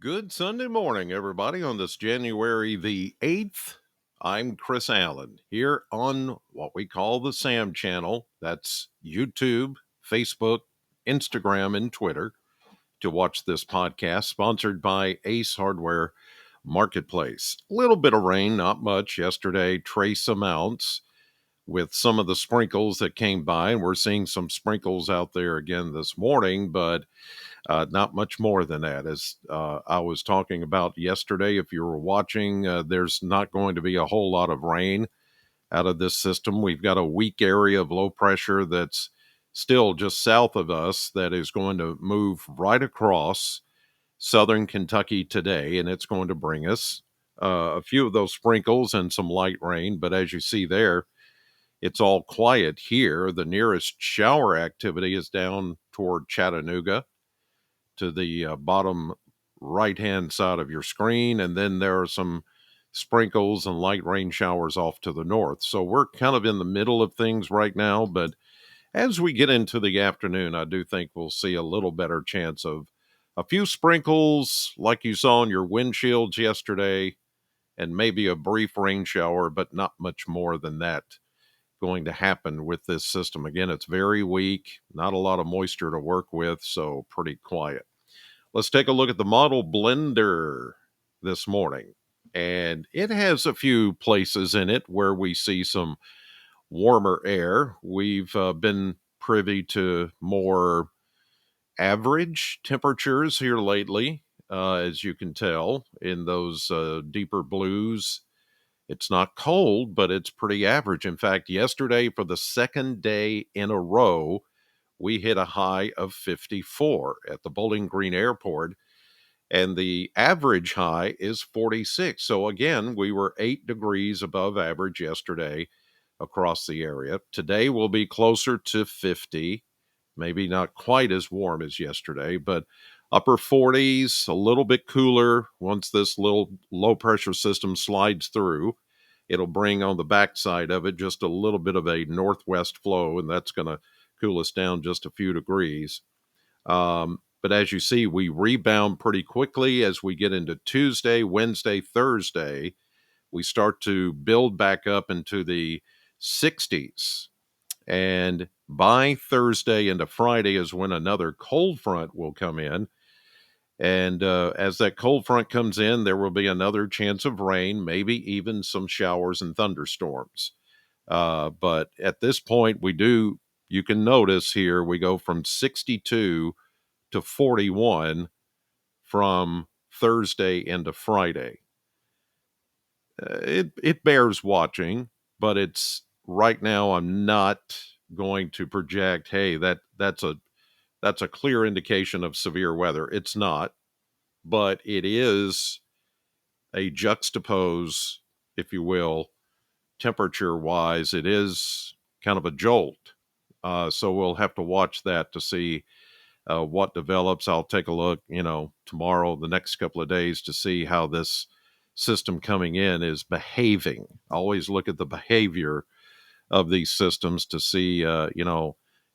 Good Sunday morning, everybody, on this January the 8th. I'm Chris Allen here on what we call the Sam channel. That's YouTube, Facebook, Instagram, and Twitter to watch this podcast, sponsored by Ace Hardware Marketplace. A little bit of rain, not much yesterday, trace amounts with some of the sprinkles that came by, and we're seeing some sprinkles out there again this morning, but not much more than that. As I was talking about yesterday, if you were watching, there's not going to be a whole lot of rain out of this system. We've got a weak area of low pressure that's still just south of us that is going to move right across southern Kentucky today, and it's going to bring us a few of those sprinkles and some light rain. But as you see there, it's all quiet here. The nearest shower activity is down toward Chattanooga to the bottom right-hand side of your screen, and then there are some sprinkles and light rain showers off to the north. So we're kind of in the middle of things right now, but as we get into the afternoon, I do think we'll see a little better chance of a few sprinkles like you saw on your windshields yesterday, and maybe a brief rain shower, but not much more than that going to happen with this system. Again, it's very weak, not a lot of moisture to work with, so pretty quiet. Let's take a look at the model blender this morning. And it has a few places in it where we see some warmer air. We've been privy to more average temperatures here lately, as you can tell in those deeper blues. It's not cold, but it's pretty average. In fact, yesterday, for the second day in a row, we hit a high of 54 at the Bowling Green Airport, and the average high is 46. So again, we were 8 degrees above average yesterday across the area. Today will be closer to 50, maybe not quite as warm as yesterday, but upper 40s, a little bit cooler once this little low pressure system slides through. It'll bring on the backside of it just a little bit of a northwest flow, and that's going to cool us down just a few degrees. But as you see, we rebound pretty quickly as we get into Tuesday, Wednesday, Thursday. We start to build back up into the 60s. And by Thursday into Friday is when another cold front will come in. And as that cold front comes in, there will be another chance of rain, maybe even some showers and thunderstorms. But at this point, you can notice here, we go from 62 to 41 from Thursday into Friday. It bears watching, but it's right now. I'm not going to project, hey, that's a clear indication of severe weather. It's not, but it is a juxtapose, if you will, temperature wise. It is kind of a jolt. So we'll have to watch that to see what develops. I'll take a look, tomorrow, the next couple of days to see how this system coming in is behaving. Always look at the behavior of these systems to see,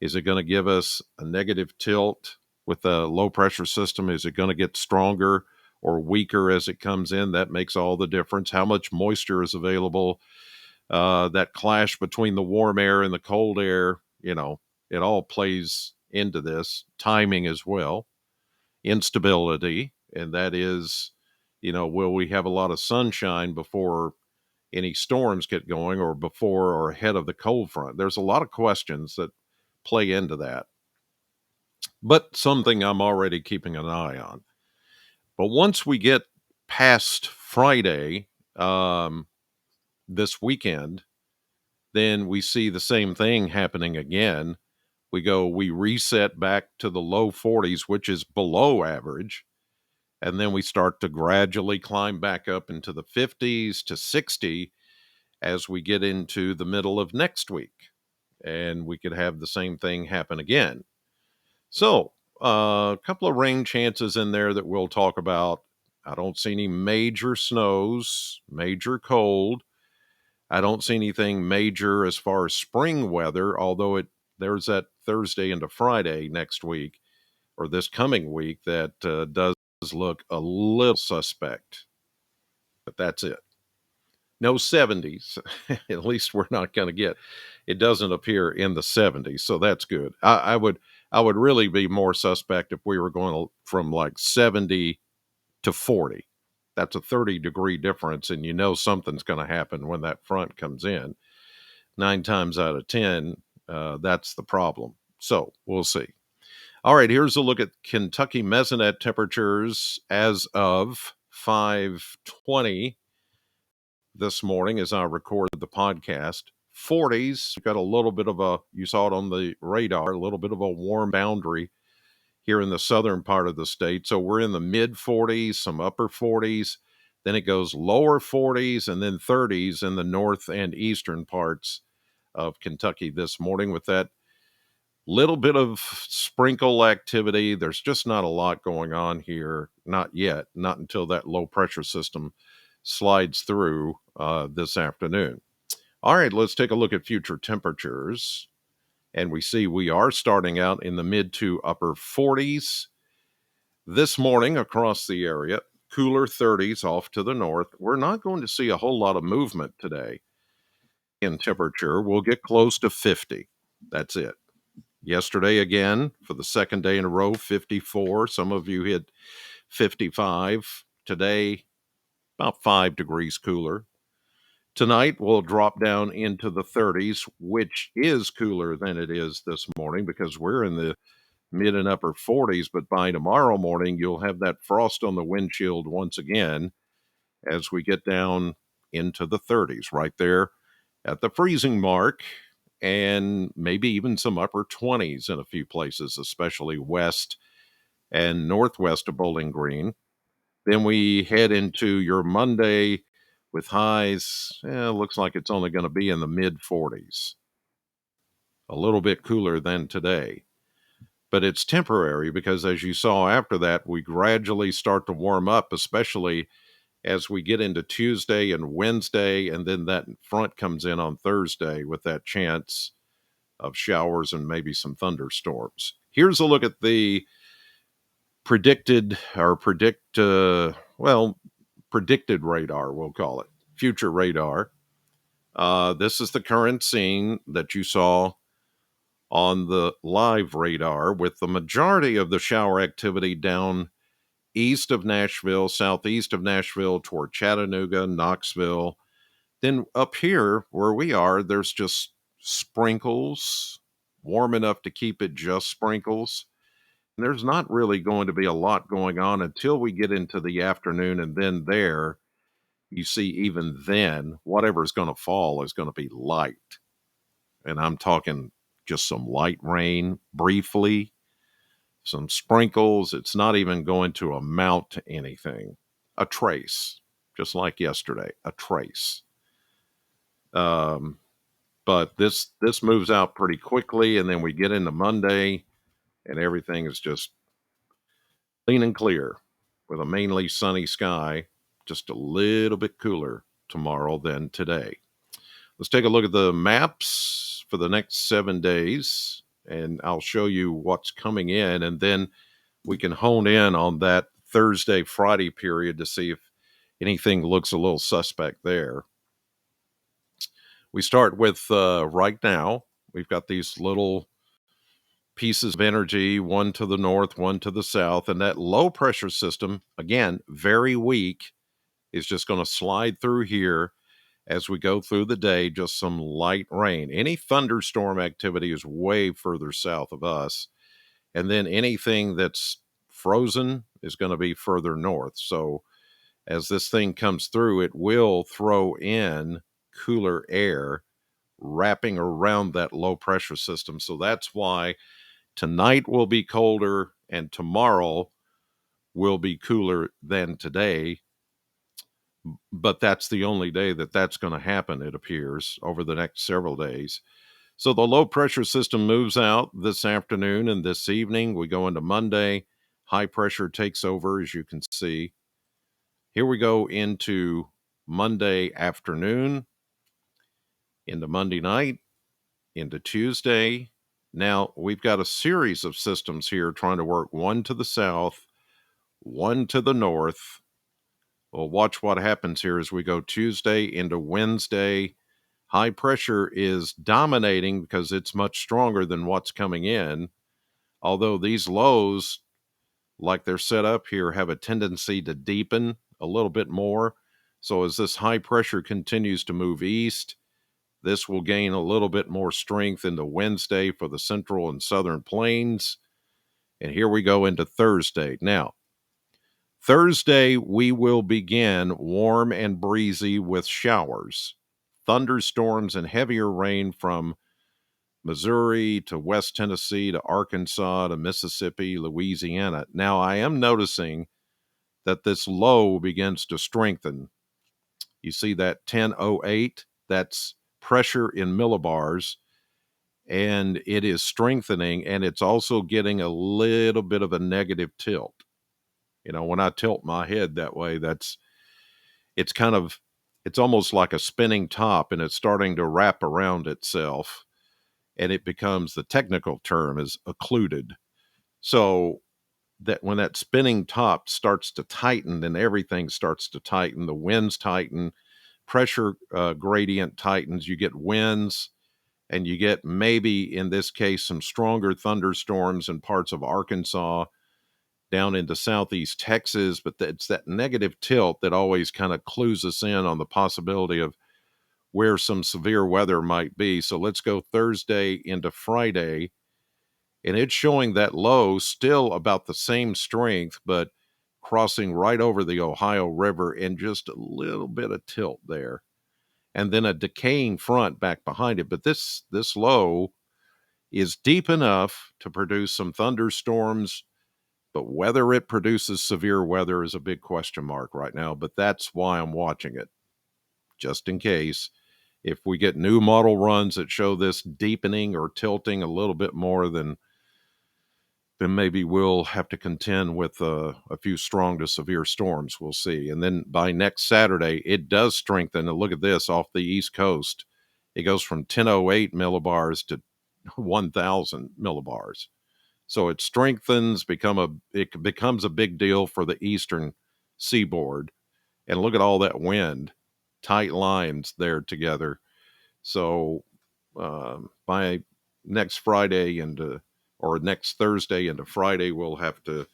is it going to give us a negative tilt with a low pressure system? Is it going to get stronger or weaker as it comes in? That makes all the difference. How much moisture is available? That clash between the warm air and the cold air, it all plays into this. Timing as well, instability, and that is, will we have a lot of sunshine before any storms get going, or before or ahead of the cold front? There's a lot of questions that play into that, but something I'm already keeping an eye on. But once we get past Friday, this weekend, then we see the same thing happening again. We reset back to the low 40s, which is below average. And then we start to gradually climb back up into the 50s to 60 as we get into the middle of next week. And we could have the same thing happen again. So, a couple of rain chances in there that we'll talk about. I don't see any major snows, major cold. I don't see anything major as far as spring weather, although there's that Thursday into Friday next week, or this coming week, that does look a little suspect, but that's it. No 70s. At least we're not going to get. It doesn't appear in the 70s, so that's good. I would really be more suspect if we were going from like 70 to 40. That's a 30-degree difference, and you know something's going to happen when that front comes in. 9 times out of 10, that's the problem. So we'll see. All right, here's a look at Kentucky mesonet temperatures as of 5:20 this morning as I record the podcast. 40s, we've got a little bit of you saw it on the radar, a little bit of a warm boundary here in the southern part of the state. So we're in the mid 40s, some upper 40s. Then it goes lower 40s and then 30s in the north and eastern parts of Kentucky this morning with that little bit of sprinkle activity. There's just not a lot going on here. Not yet, not until that low pressure system slides through this afternoon. All right, let's take a look at future temperatures. And we see we are starting out in the mid to upper 40s this morning across the area. Cooler 30s off to the north. We're not going to see a whole lot of movement today in temperature. We'll get close to 50. That's it. Yesterday, again, for the second day in a row, 54. Some of you hit 55. Today, about 5 degrees cooler. Tonight, we'll drop down into the 30s, which is cooler than it is this morning because we're in the mid and upper 40s. But by tomorrow morning, you'll have that frost on the windshield once again as we get down into the 30s, right there at the freezing mark, and maybe even some upper 20s in a few places, especially west and northwest of Bowling Green. Then we head into your Monday with highs. Looks like it's only going to be in the mid 40s, a little bit cooler than today. But it's temporary because, as you saw after that, we gradually start to warm up, especially as we get into Tuesday and Wednesday, and then that front comes in on Thursday with that chance of showers and maybe some thunderstorms. Here's a look at the predicted radar, we'll call it, future radar. This is the current scene that you saw on the live radar with the majority of the shower activity down east of Nashville, southeast of Nashville toward Chattanooga, Knoxville. Then up here where we are, there's just sprinkles, warm enough to keep it just sprinkles. And there's not really going to be a lot going on until we get into the afternoon. And then there, you see, even then, whatever's going to fall is going to be light. And I'm talking just some light rain briefly, some sprinkles. It's not even going to amount to anything. A trace, just like yesterday, a trace. But this moves out pretty quickly, and then we get into Monday, and everything is just clean and clear with a mainly sunny sky, just a little bit cooler tomorrow than today. Let's take a look at the maps for the next 7 days, and I'll show you what's coming in, and then we can hone in on that Thursday, Friday period to see if anything looks a little suspect there. We start with right now. We've got these little pieces of energy, one to the north, one to the south, and that low pressure system, again, very weak, is just going to slide through here as we go through the day, just some light rain. Any thunderstorm activity is way further south of us. And then anything that's frozen is going to be further north. So as this thing comes through, it will throw in cooler air wrapping around that low pressure system. So that's why tonight will be colder and tomorrow will be cooler than today. But that's the only day that that's going to happen, it appears, over the next several days. So the low pressure system moves out this afternoon and this evening. We go into Monday. High pressure takes over, as you can see. Here we go into Monday afternoon, into Monday night, into Tuesday. Now we've got a series of systems here trying to work one to the south, one to the north. Well, watch what happens here as we go Tuesday into Wednesday. High pressure is dominating because it's much stronger than what's coming in. Although these lows, like they're set up here, have a tendency to deepen a little bit more. So as this high pressure continues to move east, this will gain a little bit more strength into Wednesday for the central and southern plains. And here we go into Thursday. Now, Thursday, we will begin warm and breezy with showers, thunderstorms, and heavier rain from Missouri to West Tennessee to Arkansas to Mississippi, Louisiana. Now, I am noticing that this low begins to strengthen. You see that 1008? That's pressure in millibars, and it is strengthening, and it's also getting a little bit of a negative tilt. When I tilt my head that way, it's kind of, it's almost like a spinning top, and it's starting to wrap around itself, and it becomes, the technical term is occluded. So that when that spinning top starts to tighten, then everything starts to tighten. The winds tighten, pressure gradient tightens, you get winds, and you get, maybe in this case, some stronger thunderstorms in parts of Arkansas down into southeast Texas. But it's that negative tilt that always kind of clues us in on the possibility of where some severe weather might be. So let's go Thursday into Friday, and it's showing that low still about the same strength, but crossing right over the Ohio River, and just a little bit of tilt there, and then a decaying front back behind it. But this low is deep enough to produce some thunderstorms, but whether it produces severe weather is a big question mark right now. But that's why I'm watching it, just in case. If we get new model runs that show this deepening or tilting a little bit more, then maybe we'll have to contend with a few strong to severe storms. We'll see. And then by next Saturday, it does strengthen. And look at this, off the East Coast, it goes from 1008 millibars to 1,000 millibars. So it strengthens, it becomes a big deal for the eastern seaboard. And look at all that wind, tight lines there together. So by next Friday or next Thursday into Friday, we'll have to, of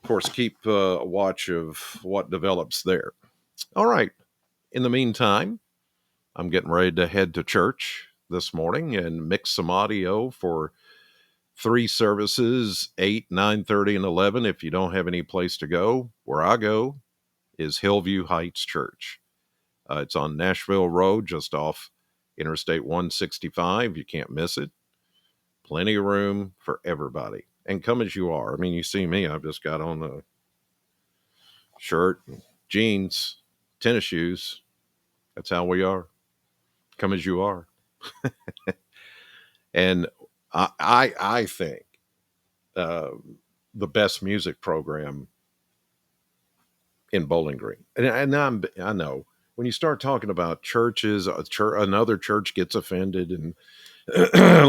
course, keep a watch of what develops there. All right. In the meantime, I'm getting ready to head to church this morning and mix some audio for 3 services, 8, 9:30, and 11. If you don't have any place to go, where I go is Hillview Heights Church. It's on Nashville Road, just off Interstate 165. You can't miss it. Plenty of room for everybody. And come as you are. I mean, you see me, I've just got on a shirt, jeans, tennis shoes. That's how we are. Come as you are. And I think the best music program in Bowling Green. And I know when you start talking about churches, another church gets offended, and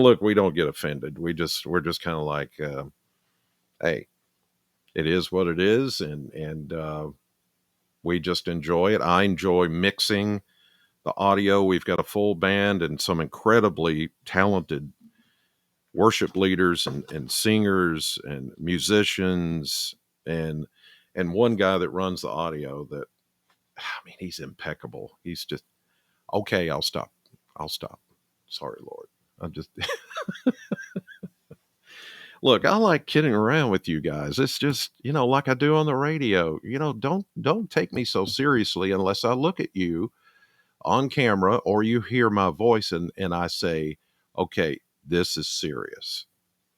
look, we don't get offended. We're just kind of like, hey, it is what it is, and we just enjoy it. I enjoy mixing the audio. We've got a full band and some incredibly talented worship leaders and singers and musicians, and one guy that runs the audio that, I mean, he's impeccable. He's just, okay, I'll stop. Sorry, Lord. I'm just look, I like kidding around with you guys. It's just, like I do on the radio. Don't take me so seriously unless I look at you on camera or you hear my voice and I say, okay, this is serious.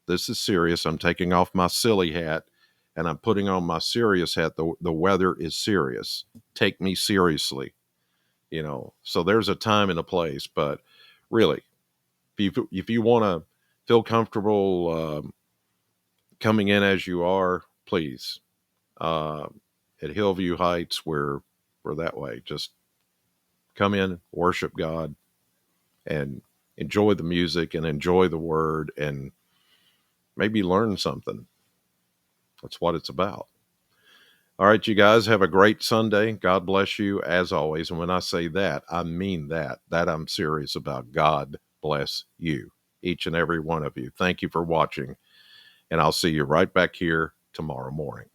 This is serious. I'm taking off my silly hat and I'm putting on my serious hat. The weather is serious. Take me seriously. So there's a time and a place, but really, if you want to feel comfortable coming in as you are, please, uh, at Hillview Heights, we're that way. Just come in, worship God, and enjoy the music and enjoy the word, and maybe learn something. That's what it's about. All right, you guys have a great Sunday. God bless you as always. And when I say that, I mean that. That I'm serious about. God bless you, each and every one of you. Thank you for watching. And I'll see you right back here tomorrow morning.